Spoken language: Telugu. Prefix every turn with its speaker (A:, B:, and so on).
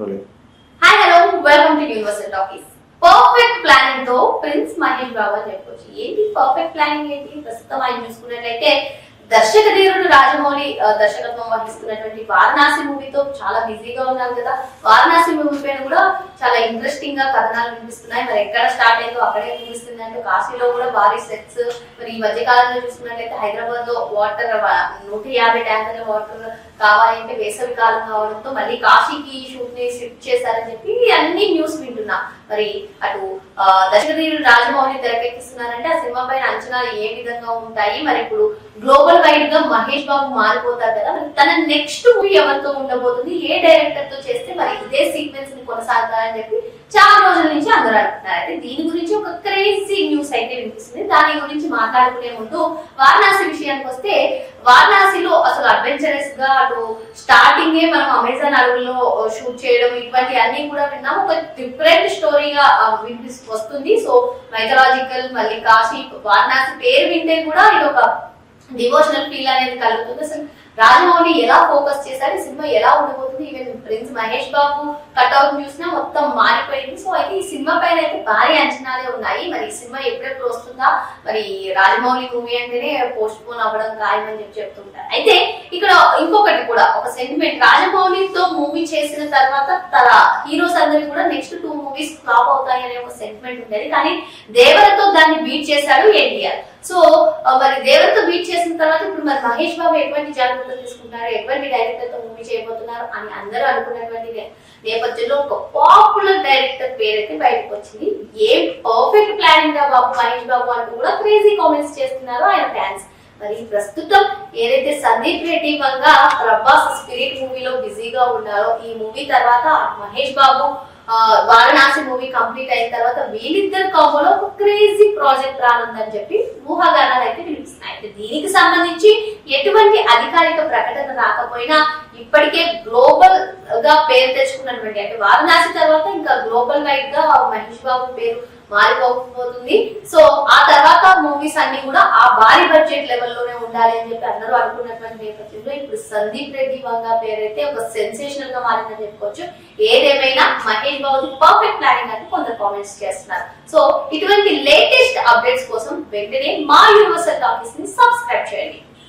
A: Hi hello welcome to universal talkies. Perfect planning తో ప్రిన్స్ మహేష్ బాబు అని చెప్పొచ్చు. ఏంటి పర్ఫెక్ట్ ప్లానింగ్ ఏంటి? ప్రస్తుతం ఆయన చూసుకున్నట్లయితే దర్శక ధీరుడు రాజమౌళి దర్శకత్వం వహిస్తున్నటువంటి వారణాసి మూవీతో చాలా బిజీగా ఉన్నారు కదా. వారణాసి మూవీ పైన కూడా చాలా ఇంట్రెస్టింగ్ గా కథనాలు వినిపిస్తున్నాయి. మరి ఎక్కడ స్టార్ట్ అయిందో అక్కడే ముగిస్తుంది అంటే కాశీలో కూడా భారీ సెట్స్. మరి ఈ మధ్య కాలంలో చూసుకున్నట్లయితే హైదరాబాద్ లో వాటర్ 150 ట్యాంకర్ల వాటర్ కావాలి అంటే వేసవి కాలం కావడంతో మళ్ళీ కాశీకి షూట్ ని షిఫ్ట్ చేశారని చెప్పి అన్ని న్యూస్ వింటున్నా. మరి అటు దర్శకధీరుడు రాజమౌళి తెరకెక్కిస్తున్నారంటే ఆ సినిమా పైన అంచనాలు ఏ విధంగా ఉంటాయి? మరి ఇప్పుడు గ్లోబల్ వైడ్ గా మహేష్ బాబు మారిపోతారు కదా, మరి తన నెక్స్ట్ మూవీ ఎవరితో ఉండబోతుంది, ఏ డైరెక్టర్ తో చేస్తే మరి ఇదే సీక్వెన్స్ ని కొనసాగుతారని చెప్పి చాలా రోజుల నుంచి అందరూ అనుకుంటున్నారు. అయితే దీని గురించి ఒక క్రేజీ న్యూస్ అయితే వినిపిస్తుంది. దాని గురించి మాట్లాడుకునే ముందు వారణాసి విషయానికి వస్తే, వారణాసిలో అసలు అడ్వెంచరస్ గా అటు స్టార్టింగ్ మనం అమెజాన్ అడవుల్లో షూట్ చేయడం ఇటువంటి అన్ని కూడా విన్నాం. ఒక డిఫరెంట్ స్టోరీగా వస్తుంది. సో మైథలాజికల్, మళ్ళీ కాశీ వారణాసి పేరు వింటే కూడా ఇది ఒక డివోషనల్ ఫీల్ అనేది కలుగుతుంది. అసలు రాజమౌళి ఎలా ఫోకస్ చేశారు, ఈ సినిమా ఎలా ఉండబోతుంది, even prince Mahesh Babu cutout చూసినా మొత్తం మారిపోయింది. సో అయితే ఈ సినిమా పైన అయితే భారీ అంచనాలే ఉన్నాయి. మరి ఈ సినిమా ఎప్పుడెప్పుడు వస్తుందా, మరి రాజమౌళి మూవీ అంటేనే పోస్ట్ పోన్ అవ్వడం ఖాయమని చెప్పి చెప్తుంటారు. అయితే ఇక్కడ ఇంకొకటి కూడా ఒక సెంటిమెంట్, రాజమౌళితో మూవీ చేసిన తర్వాత తన హీరోస్ అందరికి కూడా నెక్స్ట్ 2 మూవీస్ ఫ్లాప్ అవుతాయి అనే ఒక సెంటిమెంట్ ఉండేది. కానీ దేవరతో దాన్ని బీట్ చేశాడు ఎన్టీఆర్. సో మరి దేవరతో బీట్ చేసిన తర్వాత ఇప్పుడు మరి మహేష్ బాబు ఎటువంటి జాగ్రత్తలు తీసుకుంటారు, ఎటువంటి డైరెక్టర్ తో మూవీ చేయబోతున్నారు అని అందరూ అనుకున్నటువంటి నేపథ్యంలో ఒక పాపులర్ డైరెక్టర్ పేరైతే బయటకు వచ్చింది. ఏ పర్ఫెక్ట్ ప్లానింగ్ గా బాబు మహేష్ బాబు అంటూ కూడా క్రేజీ కామెంట్స్ చేస్తున్నారు ఆయన ఫ్యాన్స్. మరి ప్రస్తుతం ఏదైతే సందీప్ రెడ్డి వంగ ప్రభాస్ స్పిరిట్ మూవీలో బిజీగా ఉన్నారో, ఈ మూవీ తర్వాత మహేష్ బాబు వారణాసి మూవీ కంప్లీట్ అయిన తర్వాత వీళ్ళిద్దరు కాంబోలో ఒక క్రేజీ ప్రాజెక్ట్ రానుందని చెప్పి ఊహాగానాలు అయితే వినిపిస్తున్నాయి. అయితే దీనికి సంబంధించి ఎటువంటి అధికారిక ప్రకటన రాకపోయినా ఇప్పటికే గ్లోబల్ గా పేరు తెచ్చుకున్నటువంటి, అంటే వారణాసి తర్వాత ఇంకా గ్లోబల్ వైడ్ గా మహేష్ బాబు పేరు మారిపోతుంది. సో ఆ తర్వాత మూవీస్ అన్ని కూడా ఆ భారీ బడ్జెట్ లెవెల్లోనే ఉండాలి అని చెప్పి అందరూ అనుకున్నటువంటి నేపథ్యంలో ఇప్పుడు సందీప్ రెడ్డి వంగ పేరైతే ఒక సెన్సేషనల్ గా మారిందని చెప్పుకోవచ్చు. ఏదేమైనా మహేష్ బాబు పర్ఫెక్ట్ ప్లానింగ్ అని కొందరు కామెంట్స్ చేస్తున్నారు. సో ఇటువంటి లేటెస్ట్ అప్డేట్స్ కోసం వెంటనే మా యూనివర్సల్ టాకీస్ ని సబ్స్క్రైబ్ చేయండి.